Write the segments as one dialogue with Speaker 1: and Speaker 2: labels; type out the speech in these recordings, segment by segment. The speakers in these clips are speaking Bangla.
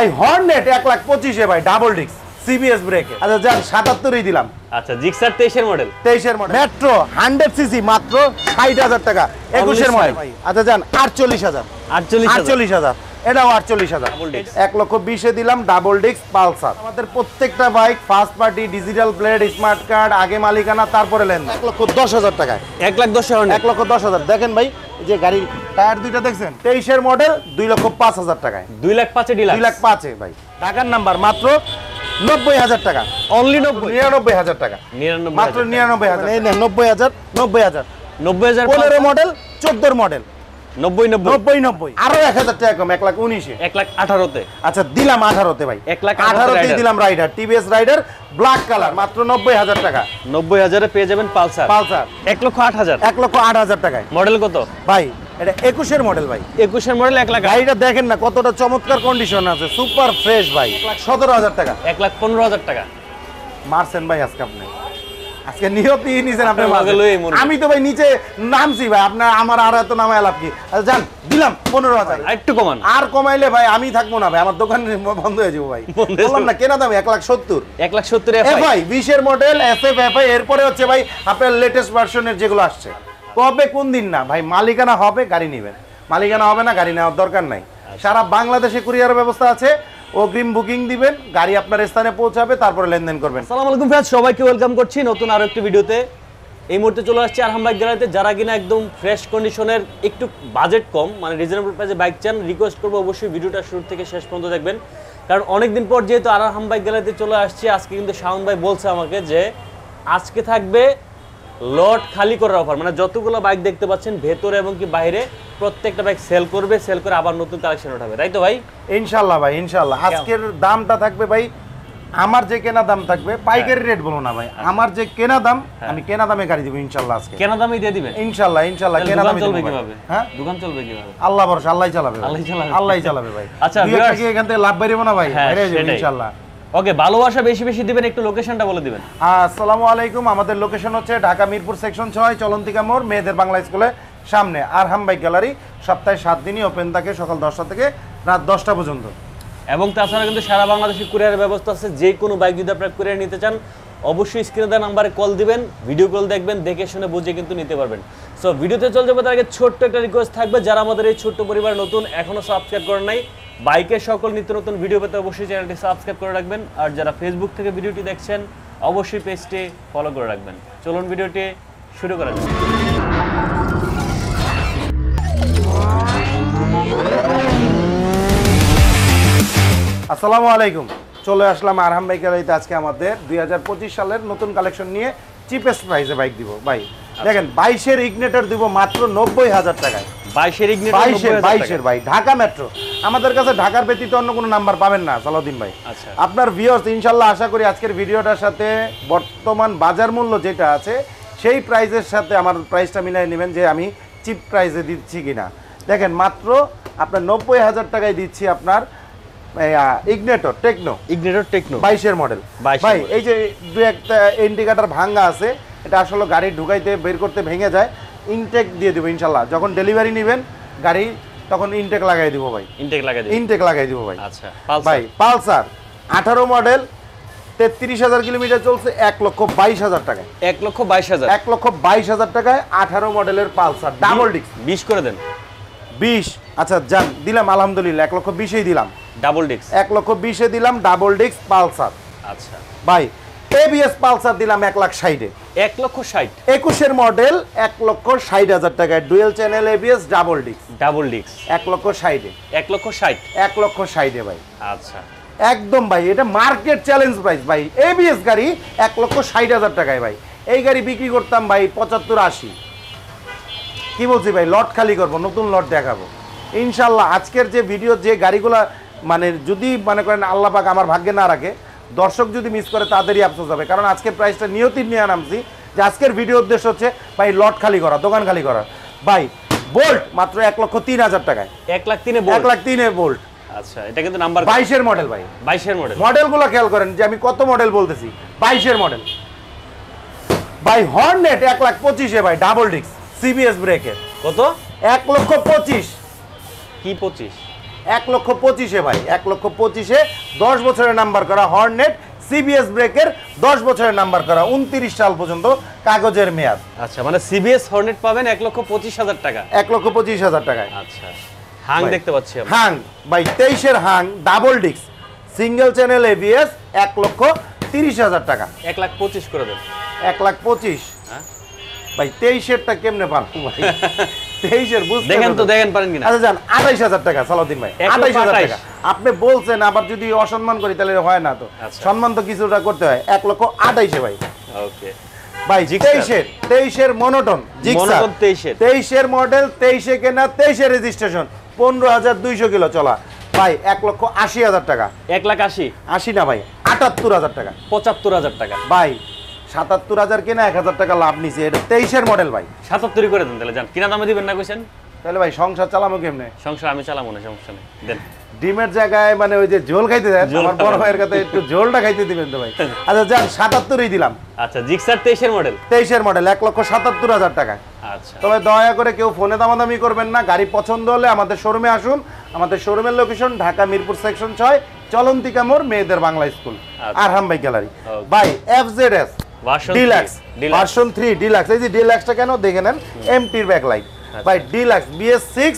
Speaker 1: ভাই হর্নেট 1,25,000 ভাই ডাবল ডিস্ক সিবিএস ব্রেকে। আচ্ছা যান 77ই দিলাম।
Speaker 2: আচ্ছা জিক্সার 23 এর মডেল।
Speaker 1: 23 এর মডেল মেট্রো 100 সিসি মাত্র 60,000 টাকা। 21 এর মডেল। আচ্ছা যান 48,000। 48,000 এটাও 48,000। 1,20,000 এ দিলাম ডাবল ডিস্ক পালসার। আমাদের প্রত্যেকটা bike first party digital plate smart card আগে মালিকানা তারপরে লেন 1,10,000 টাকায়।
Speaker 2: 1,10,000
Speaker 1: 1,10,000 দেখেন ভাই এই যে গাড়ির টায়ার দুইটা দেখছেন 23 এর মডেল 2,05,000 টাকায়।
Speaker 2: 2,05,000 এ ডিলাক্স।
Speaker 1: 2,05,000 ভাই। ঢাকার নাম্বার মাত্র 90,000 টাকা।
Speaker 2: অনলি
Speaker 1: 99,000 টাকা।
Speaker 2: 99
Speaker 1: মাত্র 99,000। এই নেন 90,000 90,000
Speaker 2: 90,000
Speaker 1: 15 মডেল 14 মডেল
Speaker 2: 90
Speaker 1: আরো 1,000 টাকা কম 1,19,000
Speaker 2: 1,18,000 তে।
Speaker 1: আচ্ছা দিলাম 18,000 ভাই।
Speaker 2: 1,18,000
Speaker 1: তে দিলাম rider TVS rider black colour মাত্র 90,000 টাকা।
Speaker 2: 90,000 এ পেয়ে যাবেন পালসার।
Speaker 1: 1,08,000 1,08,000 টাকায়।
Speaker 2: মডেল কত
Speaker 1: ভাই এটা 21 এর মডেল ভাই।
Speaker 2: 21 এর মডেল 1,00,000।
Speaker 1: গাড়িটা দেখেন না কতটা চমৎকার কন্ডিশন আছে সুপার ফ্রেশ ভাই। 1,17,000 টাকা।
Speaker 2: 1,15,000 টাকা
Speaker 1: মারছেন ভাই আজকে আপনি আজকে নিয়তি নিছেন আপনি। আমি তো ভাই নিচে নামছি ভাই আপনার আমার আর এত নামায় লাভ কি। আচ্ছা যান দিলাম 15,000।
Speaker 2: একটু কমান
Speaker 1: আর কমাইলে ভাই আমি থাকবো না ভাই আমার দোকান বন্ধ হয়ে যাবো ভাই। বললাম না কেনা দাম 1,70,000।
Speaker 2: 1,70,000
Speaker 1: এফআই 20 এর মডেল এসএফ এফআই এরপরে হচ্ছে ভাই আপনার লেটেস্ট ভার্সনের যেগুলো আসছে কবে কোন দিন না ভাই মালিকানা হবে গাড়ি নেবেন মালিকানা হবে না গাড়ি নেওয়ার দরকার নাই। সারা বাংলাদেশে কুরিয়ার ব্যবস্থা আছে অগ্রিম বুকিং দিবেন গাড়ি আপনার স্থানে পৌঁছাবে তারপরে লেনদেন করবেন।
Speaker 2: আসসালামু আলাইকুম ফ্রেন্ডস সবাইকে ওয়েলকাম করছি নতুন আরো একটি ভিডিওতে। এই মুহূর্তে চলে আসছে আরহাম বাইক গ্যালারিতে। যারা কিনা একদম ফ্রেশ কন্ডিশনের একটু বাজেট কম মানে রিজনেবল প্রাইসে বাইক চান রিকোয়েস্ট করবো অবশ্যই ভিডিওটা শুরু থেকে শেষ পর্যন্ত দেখবেন কারণ অনেকদিন পর যেহেতু আরহাম বাইক গ্যালারিতে চলে আসছে আজকে কিন্তু শাওন ভাই বলছে আমাকে যে আজকে থাকবে লট খালি করার অফার মানে যতগুলো বাইক দেখতে পাচ্ছেন ভেতরে এবং কি বাইরে প্রত্যেকটা বাইক সেল করবে সেল করে আবার নতুন কালেকশন উঠাবে তাই তো ভাই?
Speaker 1: ইনশাআল্লাহ ভাই ইনশাআল্লাহ। আজকের দামটা থাকবে ভাই আমার যে কেনা দাম থাকবে পাইকারি রেট বলো না ভাই আমার যে কেনা দাম আমি কেনা দামে গাড়ি দিব ইনশাআল্লাহ। আজকে
Speaker 2: কেনা দামই দিয়ে দিবেন
Speaker 1: ইনশাআল্লাহ ইনশাআল্লাহ। কেনা দামে
Speaker 2: চলবে কিভাবে? হ্যাঁ দোকান চলবে কিভাবে?
Speaker 1: আল্লাহ ভরসা আল্লাহই চালাবে আল্লাহই চালাবে ভাই।
Speaker 2: আচ্ছা
Speaker 1: ভিউয়ার্স কি এখান থেকে লাভ বাইরেবো না ভাই বাইরে যাবে ইনশাআল্লাহ।
Speaker 2: ওকে ভালোবাসা বেশি বেশি দিবেন একটু লোকেশনটা বলে দিবেন।
Speaker 1: আসসালামু আলাইকুম আমাদের লোকেশন হচ্ছে ঢাকা মিরপুর সেকশন 6 চলন্তিকা মোড় মেয়েদের বাংলা স্কুলের সামনে আরহাম বাইক গ্যালারি। সপ্তাহে 7 দিনই ওপেন থাকে সকাল 10টা থেকে রাত 10টা পর্যন্ত
Speaker 2: এবং তাছাড়া কিন্তু সারা বাংলাদেশে কুরিয়ারের ব্যবস্থা আছে। যে কোনো বাইক যদি আপনারা কুরিয়ার নিতে চান অবশ্যই স্ক্রিনে দেওয়া নাম্বারে কল দিবেন ভিডিও কল দেখবেন দেখে শুনে বুঝে কিন্তু নিতে পারবেন। সো ভিডিওতে চলে যাবো তার আগে ছোট্ট একটা রিকোয়েস্ট থাকবে যারা আমাদের এই ছোট্ট পরিবার নতুন এখনো সাবস্ক্রাইব করেন নাই বাইকের সকল নিত্য নতুন ভিডিও পেতে অবশ্যই চ্যানেলটি সাবস্ক্রাইব করে রাখবেন আর যারা ফেসবুক থেকে ভিডিওটি দেখছেন অবশ্যই পেজটি ফলো করে রাখবেন। চলুন ভিডিওটি শুরু করা যাক।
Speaker 1: আসসালামু আলাইকুম চলে আসলাম আরহাম বাইক গ্যালারিতে। আজকে আমাদের 2025 সালের নতুন কালেকশন নিয়ে চিপেস্ট প্রাইসে বাইক দিব ভাই। দেখেন 22 এর ইগনিটর দিব মাত্র 90,000 টাকায়।
Speaker 2: 22 এর ইগনিটর
Speaker 1: 22 এর ভাই ঢাকা মেট্রো। আমাদের কাছে ঢাকার ব্যতীত অন্য কোনো নাম্বার পাবেন না সালাউদ্দিন ভাই।
Speaker 2: আচ্ছা
Speaker 1: আপনার ভিউয়ার্স ইনশাআল্লাহ আশা করি আজকের ভিডিওটার সাথে বর্তমান বাজার মূল্য যেটা আছে সেই প্রাইসের সাথে আমার প্রাইসটা মিলাই নেবেন যে আমি চিপ প্রাইসে দিচ্ছি কিনা। দেখেন মাত্র আপনার 90,000 টাকায় দিচ্ছি আপনার ইগনিটর টেকনো 22 এর মডেল ভাই। এই যে দুই একটা ইন্ডিকেটর ভাঙা আছে এটা আসলে গাড়ি ঢুকাইতে বের করতে ভেঙে যায় ইনটেক দিয়ে দেবো ইনশাল্লাহ। যখন ডেলিভারি নেবেন গাড়ি তখন ইনটেক লাগাই দিব ভাই। ইনটেক লাগাই দিব ভাই।
Speaker 2: আচ্ছা
Speaker 1: ভাই পালসার 18 মডেল 33,000 কিলোমিটার চলছে 1,22,000 টাকায়।
Speaker 2: 1,22,000
Speaker 1: টাকায় 18 মডেলের পালসার ডাবল ডিস্ক
Speaker 2: 20 করে দেন
Speaker 1: 20। আচ্ছা যান দিলাম আলহামদুলিল্লাহ 1,20,000 দিলাম
Speaker 2: ডাবল ডিস্ক
Speaker 1: 1,20,000 দিলাম ডাবল ডিস্ক পালসার।
Speaker 2: আচ্ছা
Speaker 1: ভাই এবিএস পালসার দিলাম 1,60,000
Speaker 2: 1,60,000
Speaker 1: 21 এর মডেল 1,60,000 টাকায় dual channel ABS double disc 1,60,000 1,60,000 ভাই।
Speaker 2: আচ্ছা
Speaker 1: একদম ভাই এটা মার্কেট চ্যালেঞ্জ প্রাইস ভাই। এবিএস গাড়ি 1,60,000 টাকায় ভাই। এই গাড়ি বিক্রি করতাম ভাই 75-80। কি বলছি ভাই লট খালি করব নতুন লট দেখাবো ইনশাল্লাহ। আজকের যে ভিডিও যে গাড়িগুলা মানে যদি মনে করেন আল্লাহ পাক আমার ভাগ্যে না রাখে দর্শক যদি মিস করে তাদেরই আফসোস হবে কারণ আজকের প্রাইসটা নিয়তি নিয়ে নামছি যে আজকের ভিডিও উদ্দেশ্য হচ্ছে ভাই লট খালি করা দোকান খালি করা। ভাই বোল্ট মাত্র 1,03,000 টাকায় 1,03,000 বোল্ট।
Speaker 2: আচ্ছা এটা কিন্তু নাম্বার
Speaker 1: 22 এর মডেল ভাই।
Speaker 2: 22 এর মডেল
Speaker 1: মডেলগুলো খেয়াল করেন যে আমি কত মডেল বলতেছি 22 এর মডেল ভাই। হর্নেট 1,25,000 ভাই ডাবল ডিস্ক সিবিএস ব্রেকের।
Speaker 2: কত?
Speaker 1: 1,25,000
Speaker 2: কি 25?
Speaker 1: 1,25,000 ভাই, 1,25,000 10 বছরের নাম্বার করা হর্নেট সিবিএস ব্রেকের 10 বছরের নাম্বার করা 29 সাল পর্যন্ত কাগজের মেয়াদ।
Speaker 2: আচ্ছা, মানে সিবিএস হর্নেট পাবেন 1,25,000 টাকা।
Speaker 1: 1,25,000 টাকায়।
Speaker 2: আচ্ছা, হাং দেখতে পাচ্ছি আমরা।
Speaker 1: হাং ভাই 23 এর Hunk double disc single channel ABS 1,30,000 টাকা।
Speaker 2: 1,25,000 করে দেন।
Speaker 1: 1,25,000
Speaker 2: হ্যাঁ
Speaker 1: ভাই 23 এরটা কেমনে পান ভাই? 23 এর বুঝতে
Speaker 2: দেখেন তো, দেখেন পারেন কিনা।
Speaker 1: আচ্ছা যান 28,000 টাকা সালাউদ্দিন ভাই, 28,000 টাকা। আপনি বলছেন, আবার যদি অসম্মান করি তাহলে হয় না তো। সম্মান তো কিছুটা করতে হয়। 1,28,000 ভাই।
Speaker 2: ওকে
Speaker 1: ভাই 23 এর মনোটন জিক্সার, 23 এর মডেল, 23 এ কেনা, 23 এর রেজিস্ট্রেশন, 15,200 কিলো চলা ভাই, 1,80,000 টাকা।
Speaker 2: 1,80,000
Speaker 1: 80 না ভাই, 78,000 টাকা।
Speaker 2: 75,000 টাকা
Speaker 1: ভাই 77,000 কেনা, 1,000 টাকা লাভ নিছে। এটা 23 এর মডেল ভাই।
Speaker 2: 77 করে দেন তাহলে। যান, কিনা দামে দিবেন না কইছেন?
Speaker 1: তাহলে ভাই সংসার চালামো কেমনে?
Speaker 2: সংসার আমি চালাবো না, সমস্যা নেই, দেন।
Speaker 1: ডিমের জায়গায় মানে ওই যে ঝোল খাইতে দেন, আমার বড় ভাইয়ের কাছে একটু ঝোলটা খাইতে দিবেন তো ভাই। আচ্ছা যান 77ই দিলাম।
Speaker 2: আচ্ছা, জিক্সার 23 এর মডেল,
Speaker 1: 23 এর মডেল 1,77,000 টাকা।
Speaker 2: আচ্ছা,
Speaker 1: তবে দয়া করে কেউ ফোনে দামাদামি করবেন না। গাড়ি পছন্দ হলে আমাদের শোরুমে আসুন। আমাদের শোরুমের লোকেশন ঢাকা মিরপুর সেকশন 6 চলন্তিকা মোড়, মেয়েদের বাংলা স্কুল, আরহাম বাইক গ্যালারি। ভাই এফজেডএস ডিলাক্স ভার্সন 3 ডিলাক্স। এই যে ডিলাক্সটা কেন দেখে নেন, এমটির ব্যাকলাইট ভাই। ডিলাক্স BS6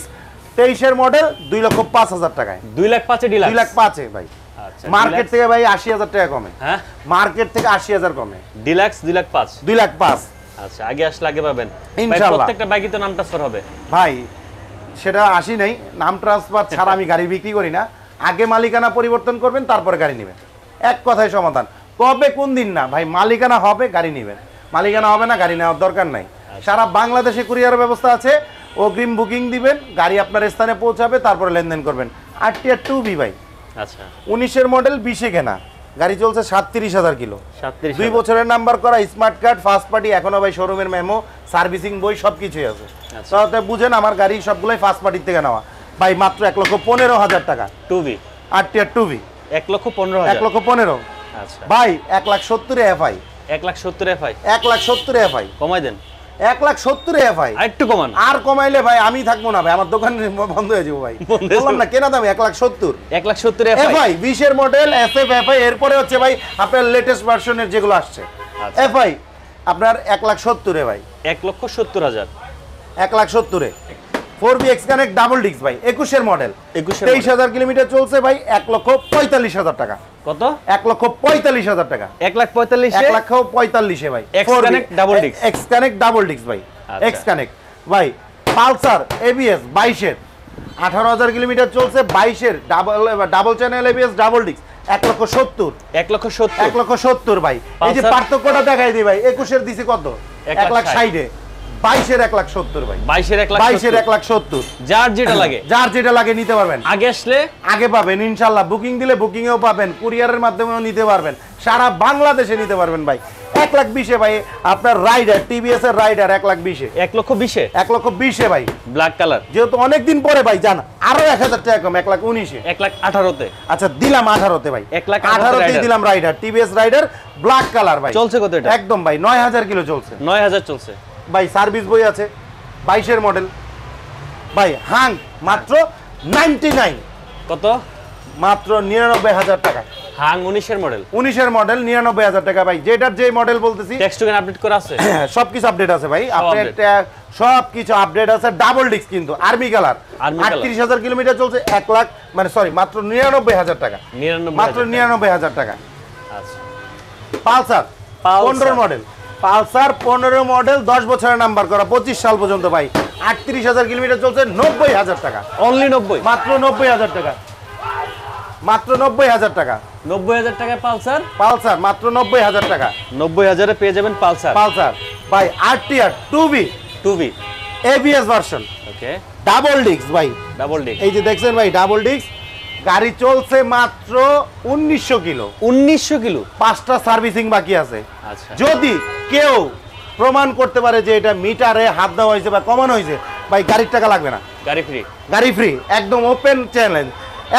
Speaker 1: 23 এর মডেল 2,05,000 টাকায়।
Speaker 2: 2,05,000 ডিলাক্স,
Speaker 1: 2,05,000 ভাই।
Speaker 2: আচ্ছা,
Speaker 1: মার্কেট থেকে ভাই 80,000 টাকা কমে।
Speaker 2: হ্যাঁ,
Speaker 1: মার্কেট থেকে 80,000 কমে।
Speaker 2: ডিলাক্স 2,05,000।
Speaker 1: 2,05,000।
Speaker 2: আচ্ছা, আগে আসলে আগে পাবেন
Speaker 1: ইনশাআল্লাহ।
Speaker 2: প্রত্যেকটা বাইকে তো নাম ট্রান্সফার হবে
Speaker 1: ভাই, সেটা আসি নাই। নাম ট্রান্সফার ছাড়া আমি গাড়ি বিক্রি করি না। আগে মালিকানা পরিবর্তন করবেন, তারপরে গাড়ি নেবেন। এক কথায় সমাধান। কবে কোন দিন না ভাই, মালিকানা হবে গাড়ি নেবেন, মালিকানা হবে না গাড়ি নেওয়ার দরকার নাই। সারা বাংলাদেশে কুরিয়ার ব্যবস্থা আছে। অগ্রিম বুকিং দিবেন, গাড়ি আপনার স্থানে পৌঁছাবে, তারপরে লেনদেন করবেন। আরটিআর 2B ভাই।
Speaker 2: আচ্ছা,
Speaker 1: 19 এর মডেল, 20 এ কেনা, গাড়ি চলছে 37,000 কিলো,
Speaker 2: 37,000।
Speaker 1: 2 বছরের নাম্বার করা, স্মার্ট কার্ড, ফার্স্ট পার্টি, এখনো ভাই শোরুমের মেমো, সার্ভিসিং বই সবকিছুই আছে। তাতে বুঝেন আমার গাড়ি সবগুলোই ফার্স্ট পার্টির থেকে নেওয়া ভাই। মাত্র 1,15,000 টাকা।
Speaker 2: 2B
Speaker 1: RTR 2B
Speaker 2: 1,15,000।
Speaker 1: 1,15,000
Speaker 2: আচ্ছা
Speaker 1: ভাই। 1,70,000 এফআই,
Speaker 2: 1,70,000 এফআই
Speaker 1: 1,70,000 এফআই
Speaker 2: কমাই দেন।
Speaker 1: 1,70,000 এফআই
Speaker 2: আরেকটু কমান।
Speaker 1: আর কমাইলে ভাই আমি থাকবো না ভাই, আমার দোকান বন্ধ হয়ে যাবো ভাই। বললাম না কেনা দাম 1,70,000
Speaker 2: 1,70,000
Speaker 1: এফআই 20 এর মডেল SF এফআই। এরপরে হচ্ছে ভাই আপনার লেটেস্ট ভার্সনের যেগুলো আসছে এফআই আপনার 1,70,000 ভাই।
Speaker 2: 1,70,000
Speaker 1: 1,70,000 4B X Connect double disc ভাই, 21 এর মডেল,
Speaker 2: 23,000
Speaker 1: কিলোমিটার চলছে ভাই। 1,45,000 টাকা।
Speaker 2: কত?
Speaker 1: 1,45,000 টাকা।
Speaker 2: 1,45,000
Speaker 1: 1,45,000 ভাই।
Speaker 2: X Connect double disc,
Speaker 1: X Connect double disc ভাই। X Connect ভাই। পালসার ABS 22 এর 18,000 কিলোমিটার চলছে, 22 এর double channel ABS double disc 1,70,000। 1,70,000 ভাই। এই যে পার্থক্যটা দেখাই দিই ভাই। 21 এর দিছি কত? 1,60,000 22 এর 1,70,000 ভাই। 22 এর 1,70,000
Speaker 2: যার যেটা লাগে,
Speaker 1: যার যেটা লাগে নিতে পারবেন।
Speaker 2: আগে আসলে
Speaker 1: আগে পাবেন ইনশাআল্লাহ। বুকিং দিলে বুকিং এও পাবেন, কুরিয়ারের মাধ্যমেও নিতে পারবেন, সারা বাংলাদেশে নিতে পারবেন ভাই। 1,20,000 ভাই আপনার রাইডার, টিভিএস এর রাইডার 1,20,000।
Speaker 2: 1,20,000
Speaker 1: 1,20,000 ভাই।
Speaker 2: ব্ল্যাক কালার,
Speaker 1: যেহেতু অনেকদিন পরে ভাই জান, আরো 1,000 টাকা কম, 1,19,000।
Speaker 2: 1,18,000
Speaker 1: আচ্ছা দিলাম 18,000 ভাই।
Speaker 2: 1,18,000
Speaker 1: দিলাম rider, TVS rider black colour ভাই।
Speaker 2: চলছে কত এটা?
Speaker 1: একদম ভাই 9,000 কিলো চলছে।
Speaker 2: 9,000 চলছে
Speaker 1: ভাই। সার্ভিস বই আছে, 22 এর মডেল ভাই। হাং মাত্র 99।
Speaker 2: কত?
Speaker 1: মাত্র 99,000 টাকা।
Speaker 2: হাং 19 এর মডেল,
Speaker 1: 19 এর মডেল 99,000 টাকা ভাই। যেটার যে মডেল বলতেছি
Speaker 2: টেক্সট টুকেন আপডেট করা আছে,
Speaker 1: সবকিছু আপডেট আছে ভাই। আপনার সবকিছু আপডেট আছে। ডাবল ডিস্ক কিন্তু আর্মি কালার, 38,000 কিলোমিটার চলছে। 1 লাখ মানে সরি মাত্র 99,000 টাকা। মাত্র 99,000 টাকা।
Speaker 2: আচ্ছা,
Speaker 1: পালসার 15 মডেল, পালসার 15 মডেল 10 বছরের নাম্বার করা, 25 সাল পর্যন্ত ভাই। 38,000 কিলোমিটার চলছে, 90,000 টাকা।
Speaker 2: অনলি 90,
Speaker 1: মাত্র 90,000 টাকা। মাত্র 90,000 টাকা।
Speaker 2: 90,000 টাকায় পালসার,
Speaker 1: পালসার মাত্র 90,000 টাকা।
Speaker 2: 90,000 এ পেয়ে যাবেন পালসার।
Speaker 1: পালসার ভাই। আরটিআর 2B ABS ভার্সন,
Speaker 2: ওকে,
Speaker 1: ডাবল ডিস্ক ভাই।
Speaker 2: ডাবল ডিস্ক,
Speaker 1: এই যে দেখছেন ভাই ডাবল ডিস্ক। গাড়ি চলছে মাত্র 1900 কিলো।
Speaker 2: 1900 কিলো,
Speaker 1: 5টা সার্ভিসিং বাকি আছে।
Speaker 2: আচ্ছা,
Speaker 1: যদি কেউ প্রমাণ করতে পারে যে এটা মিটারে হাত দেওয়া হয়েছে বা কমানো হয়েছে ভাই, গাড়ির টাকা লাগবে না,
Speaker 2: গাড়ি ফ্রি।
Speaker 1: গাড়ি ফ্রি, একদম ওপেন চ্যালেঞ্জ।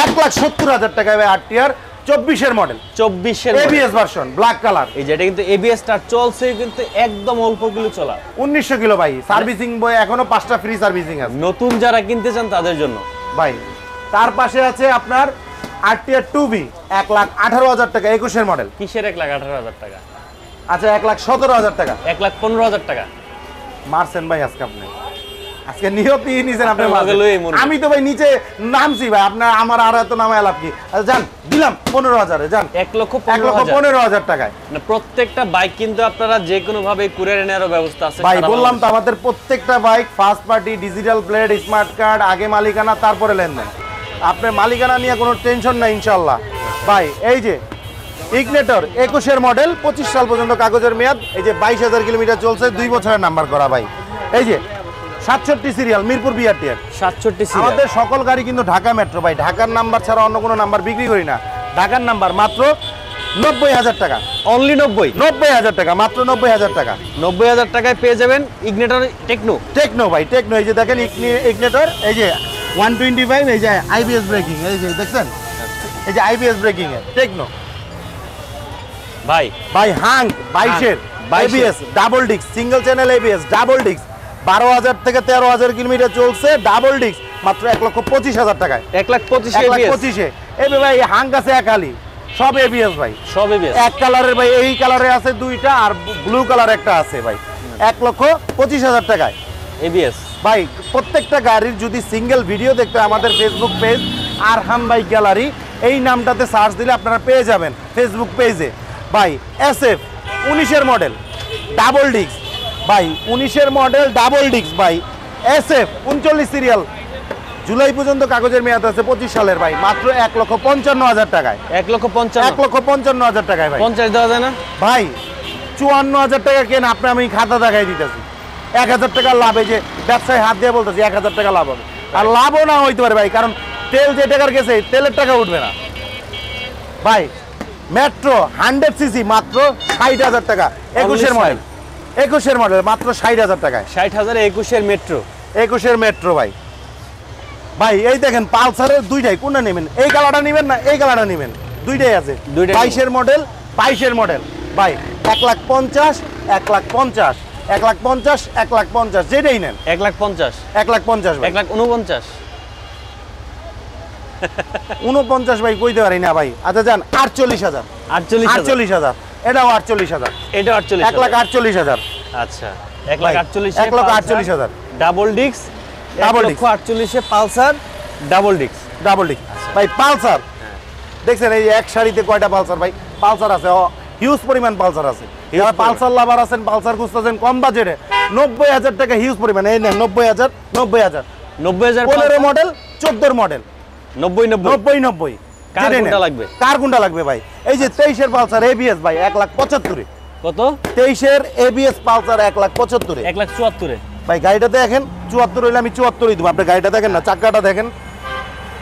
Speaker 1: 1,70,000 টাকা ভাই। আরটিআর 24 এর মডেল,
Speaker 2: 24 এর
Speaker 1: ABS ভার্সন ব্ল্যাক কালার।
Speaker 2: এই যেটা কিন্তু ABS টা চলছে কিন্তু একদম অল্প কিলো চলা,
Speaker 1: 1900 কিলো ভাই। সার্ভিসিং বই এখনো 5টা ফ্রি সার্ভিসিং আছে
Speaker 2: নতুন যারা কিনতে চান তাদের জন্য
Speaker 1: ভাই। তার পাশে আছে আপনার RTR 2B 1,18,000 টাকা 21-এর মডেল।
Speaker 2: কিসের 1,18,000 টাকা?
Speaker 1: আচ্ছা 1,17,000 টাকা।
Speaker 2: 1,15,000 টাকা
Speaker 1: মারছেন ভাই আজকে আপনি, আজকে নিয়তি নিছেন আপনি। আমি তো ভাই নিচে নামছি ভাই, আপনার আমার আর এত নামায় লাভ কি? আচ্ছা যান, দিলাম 15,000-এ, যান 1,15,000 টাকায়।
Speaker 2: না, প্রত্যেকটা বাইক কিন্তু আপনারা যে কোনো ভাবে কুরিয়ার নেওয়ার ব্যবস্থা আছে
Speaker 1: ভাই। বললাম তো আমাদের প্রত্যেকটা bike first party, digital plate, smart card, আগে মালিকানা তারপরে লেনদেন। আপনার মালিকানা নিয়ে কোনো টেনশন নাই ইনশাআল্লাহ ভাই। এই যে ইগনেটর 21-এর মডেল, 25 সাল পর্যন্ত কাগজের মেয়াদ। এই যে 22,000 কিলোমিটার চলছে, 2 বছরের নাম্বার করা ভাই। এই যে 67 সিরিয়াল, মিরপুর BRTR
Speaker 2: 67 সিরিয়াল।
Speaker 1: আমাদের সকল গাড়ি কিন্তু ঢাকা মেট্রো ভাই, ঢাকার নাম্বার ছাড়া অন্য কোনো নাম্বার বিক্রি করি না। ঢাকার নাম্বার মাত্র 90,000 টাকা,
Speaker 2: অনলি
Speaker 1: 90,000 টাকা, মাত্র 90,000 টাকা।
Speaker 2: 90,000 টাকায় পেয়ে যাবেন ইগনিটর টেকনো
Speaker 1: ভাই, টেকনো। এই যে দেখেন ইগনিটর, এই যে 125, এই যে IBS ব্রেকিং, এই যে দেখছেন, এই যে IBS ব্রেকিং এর টেকনো ভাই। Hang 22-এর ABS double disc, single channel ABS double disc, 12,000 থেকে 13,000 কিলোমিটার চলছে, ডাবল ডিস্ক, মাত্র 1,25,000 টাকায়।
Speaker 2: 1,25,000
Speaker 1: এই ভাই হাং আছে একালি, সব ABS ভাই,
Speaker 2: সব ABS
Speaker 1: এক কালারের ভাই। এই কালারে আছে 2টা, আর ব্লু কালার একটা আছে ভাই। 1,25,000 টাকায়
Speaker 2: ABS
Speaker 1: ভাই। প্রত্যেকটা গাড়ির যদি সিঙ্গেল ভিডিও দেখতে আমাদের ফেসবুক পেজ আরহাম বাইক গ্যালারি, এই নামটাতে সার্চ দিলে আপনারা পেয়ে যাবেন ফেসবুক পেজে ভাই। SF 19-এর মডেল ডাবল ডিস্ক ভাই, 19-এর মডেল ডাবল ডিস্ক ভাই। SF 39 সিরিয়াল, জুলাই পর্যন্ত কাগজের মেয়াদ আছে, 25 সালের ভাই। মাত্র 1,55,000 টাকায়।
Speaker 2: 1,55,000
Speaker 1: টাকায় ভাই।
Speaker 2: 50 দেওয়া যায় না
Speaker 1: ভাই? 54,000 টাকা কেন আপনি, আমি খাতা দেখাই দিতেছি। 1,000 টাকা লাভ, এই যে ব্যবসায় হাত দিয়ে বলতেছি 1,000 টাকা লাভ হবে। আর লাভও না হইতে পারে ভাই, কারণ তেল যে টাকার গেছে তেলের টাকা উঠবে না ভাই। মেট্রো 100cc মাত্র 60,000 টাকা, 21-এর মডেল, 21-এর মডেল মাত্র 60,000 টাকায়।
Speaker 2: 60,000 21-এর মেট্রো,
Speaker 1: 21-এর মেট্রো ভাই। ভাই এই দেখেন পালসারের দুইটাই, কোনটা নেবেন? এই কালারটা নেবেন না এই কালারটা নেবেন? দুইটাই আছে। 22-এর মডেল, 22-এর মডেল ভাই। 1,50,000, 1,50,000, 1,50,000, 1,50,000, যেটাই নেন।
Speaker 2: 1,50,000,
Speaker 1: 1,50,000 ভাই।
Speaker 2: 1,49,000,
Speaker 1: 49 ভাই কইতে পারি না ভাই। আচ্ছা যান 48,000, 48,000, এটাও 48,000,
Speaker 2: এটাও 48,000,
Speaker 1: 1,48,000।
Speaker 2: আচ্ছা 1,48,000,
Speaker 1: 1,48,000
Speaker 2: double disc,
Speaker 1: double disc
Speaker 2: 1,48,000 Pulsar double disc,
Speaker 1: double disc ভাই। পালসার দেখছেন এই এক সারিতে কয়টা পালসার ভাই? পালসার আছে হিউজ পরিমাণ, পালসার আছে। যারা পালসার লাভার আছেন, পালসার খুঁজতেছেন কম বাজেটে, 90,000 টাকা হিউজ পরিমাণ। এই নেন 90,000, 90,000, 15 মডেল, 14 মডেল, 90 কার কোনটা লাগবে ভাই? এই যে 23-এর পালসার ABS ভাই 1,75,000
Speaker 2: কত?
Speaker 1: 23-এর ABS পালসার 1,75,000,
Speaker 2: 1,74,000
Speaker 1: ভাই। গাড়িটা দেখেন 74 হইলে আমি 74ই দেবো। আপনি গাড়িটা দেখেন না, চাকাটা দেখেন,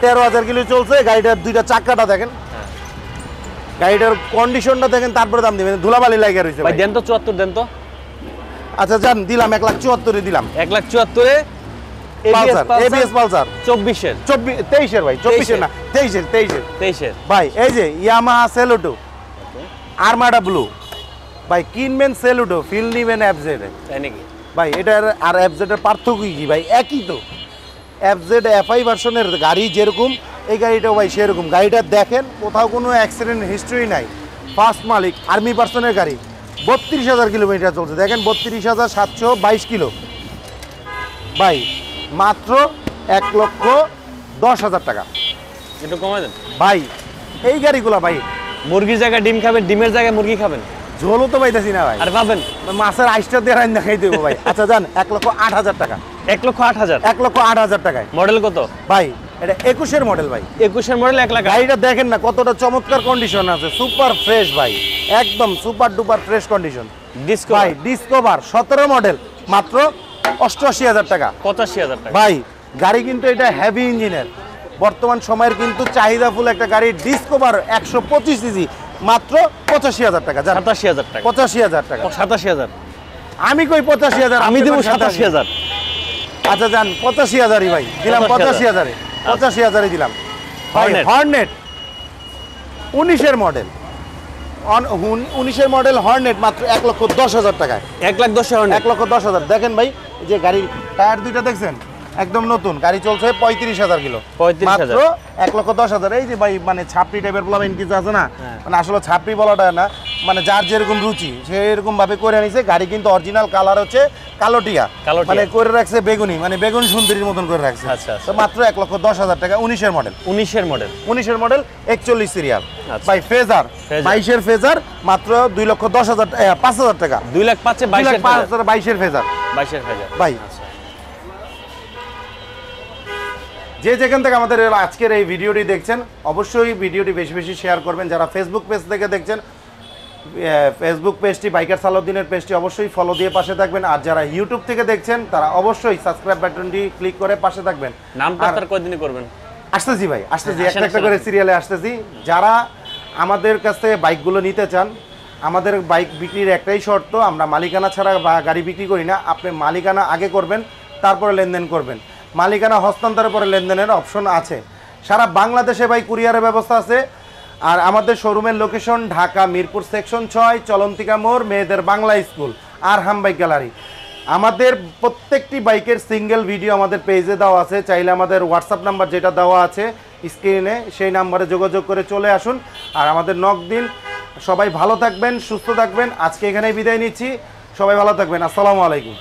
Speaker 1: 13,000 কিলো চলছে। গাড়িটার দুইটা চাকাটা দেখেন, গাড়িটার কন্ডিশনটা দেখেন, তারপরে দাম দিবেন। ধুলাবালি লাগা রয়েছে
Speaker 2: ভাই। দেন তো 74 দেন তো।
Speaker 1: আচ্ছা যান, দিলাম 1,74,000 দিলাম।
Speaker 2: 1,74,000
Speaker 1: ABS পালসার
Speaker 2: 24-এর,
Speaker 1: 23-এর ভাই, 24-এর না, 23-এর ভাই। এই যে ইয়ামাহা সেলুটো আর্মাডা ব্লু ভাই, কিনবেন সেলুটো, ফিল নিবেন FZ
Speaker 2: তাই নাকি
Speaker 1: ভাই? এটার আর FZ এর পার্থক্য কি ভাই? একই তো। FZ FI ভার্সনের গাড়ি যেরকম, এই গাড়িটাও ভাই সেরকম। গাড়িটা দেখেন, কোথাও কোনো অ্যাক্সিডেন্ট হিস্ট্রি নাই। ফার্স্ট মালিক, আর্মি পার্সনের গাড়ি, 32,000 কিলোমিটার চলছে। দেখেন 32,722 কিলো ভাই। মাত্র 1,10,000 টাকা।
Speaker 2: একটু কমাই দেন
Speaker 1: ভাই। এই গাড়িগুলো ভাই,
Speaker 2: মুরগির জায়গায় ডিম খাবেন, ডিমের জায়গায় মুরগি খাবেন,
Speaker 1: ঝোলও তো পাইতেছি না ভাই।
Speaker 2: আর পাবেন
Speaker 1: মাছের আইসটা দিয়ে রান্না খাই দেবো ভাই। আচ্ছা যান 1,08,000 টাকা,
Speaker 2: 1,08,000,
Speaker 1: 1,08,000 টাকায়।
Speaker 2: মডেল কত
Speaker 1: ভাই? এটা 21-এর মডেল ভাই।
Speaker 2: 21-এর মডেল 1 লাখ।
Speaker 1: গাড়িটা দেখেন না কতটা চমৎকার কন্ডিশন আছে, সুপার ফ্রেশ ভাই, একদম সুপার ডুপার ফ্রেশ কন্ডিশন। ভাই ডিসকভার 17 মডেল, মাত্র 88,000 টাকা,
Speaker 2: 85,000 টাকা
Speaker 1: ভাই। গাড়ি কিন্তু এটা হেভি ইঞ্জিনের, বর্তমান সময়ের কিন্তু চাহিদাফুল একটা গাড়ি। ডিসকভার 125 সিসি, মাত্র 85,000 টাকা।
Speaker 2: 87,000 টাকা,
Speaker 1: 85,000 টাকা।
Speaker 2: 87,000,
Speaker 1: আমি কই 85,000,
Speaker 2: আমি দেবো 87,000।
Speaker 1: আচ্ছা যান 85,000ই ভাই, দিলাম 85,000-এ, 85,000-ই দিলাম ভাই। হর্নেট 19-এর মডেল, 19-এর মডেল হর্নেট, মাত্র 1,10,000 টাকায়।
Speaker 2: 1,10,000,
Speaker 1: 1,10,000 দেখেন ভাই। এই যে গাড়ির টায়ার দুইটা দেখছেন, একদম নতুন গাড়ি চলছে 35,000 কিলো
Speaker 2: 35,000
Speaker 1: মাত্র 1,10,000 এই যে ভাই মানে ছাপড়ি টাইপের প্লাবেন কিছু আছে না
Speaker 2: হ্যাঁ।
Speaker 1: মানে আসলে ছাপড়ি বলাটা না মানে যার যেরকম রুচি সেরকম ভাবে করে নিছে গাড়ি কিন্তু অরিজিনাল কালার হচ্ছে কালোটিয়া
Speaker 2: কালোটিয়া।
Speaker 1: মানে করে রাখছে বেগুনি মানে বেগুন সুন্দরীর মতন করে রাখছে
Speaker 2: আচ্ছা, আচ্ছা।
Speaker 1: তো মাত্র 1,10,000 টাকা 19-এর মডেল
Speaker 2: 19-এর মডেল
Speaker 1: 19-এর মডেল 41 সিরিয়াল
Speaker 2: আচ্ছা।
Speaker 1: ভাই ফেজার
Speaker 2: ফেজার।
Speaker 1: 22-এর ফেজার মাত্র 5,000 টাকা
Speaker 2: 2 লাখ পাচ্ছে 22-এর
Speaker 1: 22,000 ফেজার
Speaker 2: 22-এর হাজার
Speaker 1: ভাই
Speaker 2: আচ্ছা
Speaker 1: যে যেখান থেকে আমাদের আজকের এই ভিডিওটি দেখছেন অবশ্যই ভিডিওটি বেশি বেশি শেয়ার করবেন যারা ফেসবুক পেজ থেকে দেখছেন ফেসবুক পেজটি বাইকার সালাউদ্দিনের পেজটি অবশ্যই ফলো দিয়ে পাশে থাকবেন আর যারা ইউটিউব থেকে দেখছেন তারা অবশ্যই সাবস্ক্রাইব বাটনটি ক্লিক করে পাশে থাকবেন
Speaker 2: নামটা
Speaker 1: আর
Speaker 2: তার কয়দিনে করবেন
Speaker 1: আসতেছি ভাই আসতেছি
Speaker 2: আসেন,
Speaker 1: একটা একটা
Speaker 2: আসেন,
Speaker 1: করে
Speaker 2: আসেন।
Speaker 1: সিরিয়ালে আসতেছি যারা আমাদের কাছ থেকে বাইকগুলো নিতে চান আমাদের বাইক বিক্রির একটাই শর্ত আমরা মালিকানা ছাড়া বা গাড়ি বিক্রি করি না আপনি মালিকানা আগে করবেন তারপরে লেনদেন করবেন মালিকানা হস্তান্তরের পরে লেনদেনের অপশন আছে সারা বাংলাদেশে ভাই কুরিয়ারের ব্যবস্থা আছে আর আমাদের শোরুমের লোকেশন ঢাকা মিরপুর সেকশন 6 চলন্তিকা মোড় মেয়েদের বাংলা স্কুল আরহাম বাইক গ্যালারি আমাদের প্রত্যেকটি বাইকের সিঙ্গেল ভিডিও আমাদের পেজে দেওয়া আছে চাইলে আমাদের হোয়াটসঅ্যাপ নাম্বার যেটা দেওয়া আছে স্ক্রিনে সেই নাম্বারে যোগাযোগ করে চলে আসুন আর আমাদের নক দিন সবাই ভালো থাকবেন সুস্থ থাকবেন আজকে এখানেই বিদায় নিচ্ছি সবাই ভালো থাকবেন আসসালামু আলাইকুম